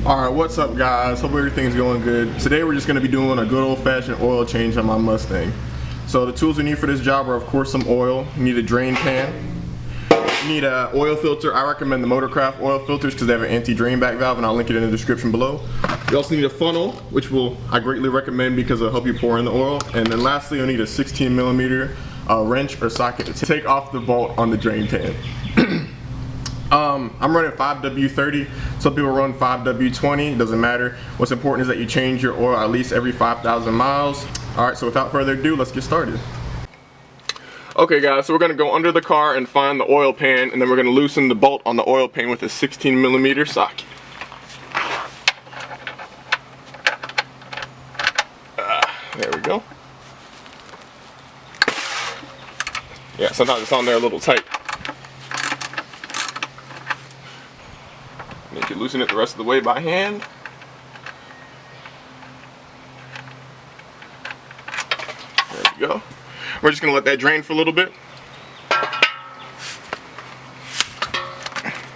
Alright, what's up guys? Hope everything's going good. Today we're just going to be doing a good old-fashioned oil change on my Mustang. So the tools we need for this job are of course some oil. You need a drain pan. You need an oil filter. I recommend the Motorcraft oil filters because they have an anti-drain back valve, and I'll link it in the description below. You also need a funnel, which I greatly recommend because it'll help you pour in the oil. And then lastly, you'll need a 16mm wrench or socket to take off the bolt on the drain pan. I'm running 5W30. Some people run 5W20. It doesn't matter. What's important is that you change your oil at least every 5,000 miles. Alright, so without further ado, let's get started. Okay guys, so we're going to go under the car and find the oil pan, and then we're going to loosen the bolt on the oil pan with a 16mm socket. There we go. Yeah, sometimes it's on there a little tight. And you can loosen it the rest of the way by hand. There we go. We're just going to let that drain for a little bit.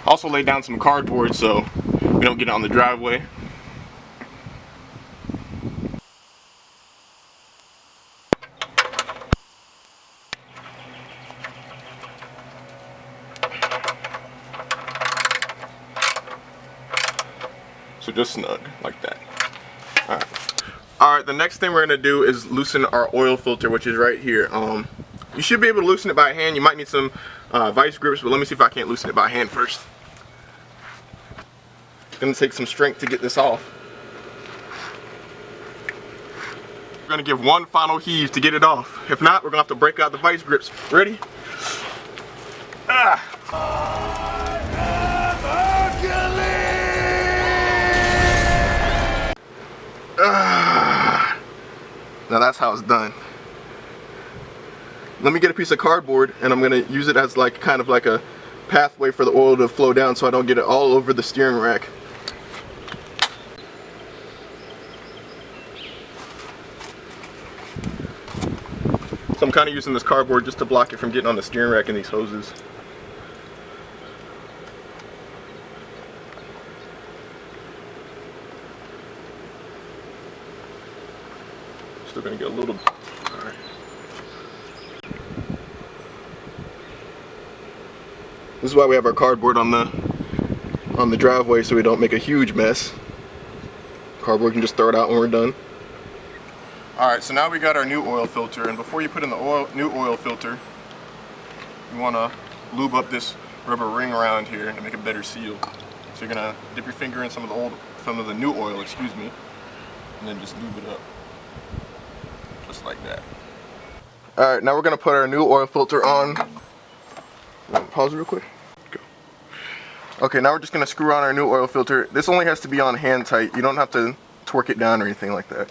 Also lay down some cardboard so we don't get it on the driveway. So just snug like that. Alright, the next thing we're going to do is loosen our oil filter, which is right here. You should be able to loosen it by hand. You might need some vice grips, but let me see if I can't loosen it by hand first. It's going to take some strength to get this off. We're going to give one final heave to get it off. If not, we're going to have to break out the vice grips. Ready? Now that's how it's done. Let me get a piece of cardboard and I'm gonna use it as kind of like a pathway for the oil to flow down so I don't get it all over the steering rack. So I'm kind of using this cardboard just to block it from getting on the steering rack and these hoses. Still gonna get a little. All right. This is why we have our cardboard on the driveway so we don't make a huge mess. Cardboard can just throw it out when we're done. All right, so now we got our new oil filter, and before you put in the new oil filter, you want to lube up this rubber ring around here to make a better seal. So you're gonna dip your finger in some of the new oil, excuse me, and then just lube it up. Just like that. Alright, now we're going to put our new oil filter on. Pause real quick. Go. Okay, now we're just going to screw on our new oil filter. This only has to be on hand tight. You don't have to torque it down or anything like that.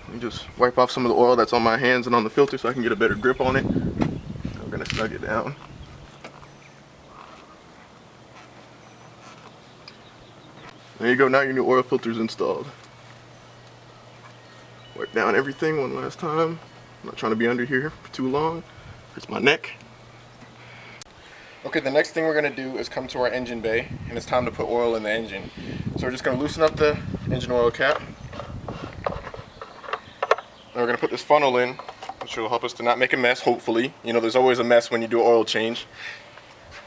Let me just wipe off some of the oil that's on my hands and on the filter so I can get a better grip on it. I'm going to snug it down. There you go, now your new oil filter is installed. Wipe down everything one last time. I'm not trying to be under here for too long. Here's my neck. Okay, the next thing we're going to do is come to our engine bay, and it's time to put oil in the engine. So we're just going to loosen up the engine oil cap. And we're going to put this funnel in, which will help us to not make a mess, hopefully. You know, there's always a mess when you do an oil change.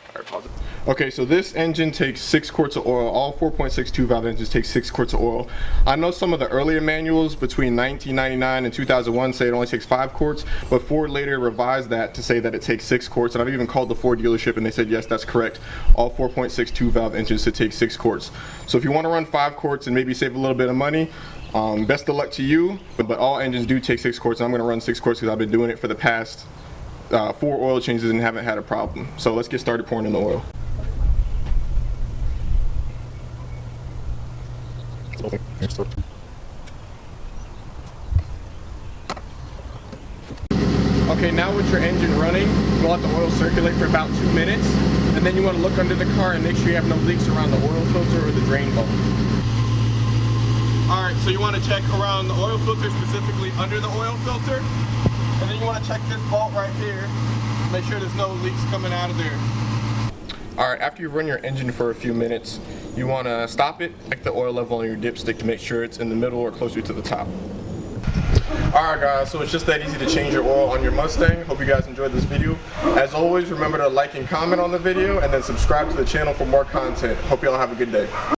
Alright, pause it. Okay, so this engine takes 6 quarts of oil. All 4.62 valve engines take 6 quarts of oil. I know some of the earlier manuals between 1999 and 2001 say it only takes 5 quarts, but Ford later revised that to say that it takes 6 quarts, and I've even called the Ford dealership and they said yes, that's correct. All 4.62 valve engines to take 6 quarts. So if you want to run 5 quarts and maybe save a little bit of money, best of luck to you, but all engines do take 6 quarts, and I'm going to run 6 quarts because I've been doing it for the past 4 oil changes and haven't had a problem. So let's get started pouring in the oil. Okay, now with your engine running, you want the oil circulate for about 2 minutes, and then you want to look under the car and make sure you have no leaks around the oil filter or the drain bolt. Alright, so you want to check around the oil filter, specifically under the oil filter, and then you want to check this bolt right here, make sure there's no leaks coming out of there. Alright, after you run your engine for a few minutes, you want to stop it, check the oil level on your dipstick to make sure it's in the middle or closer to the top. Alright guys, so it's just that easy to change your oil on your Mustang. Hope you guys enjoyed this video. As always, remember to like and comment on the video and then subscribe to the channel for more content. Hope y'all have a good day.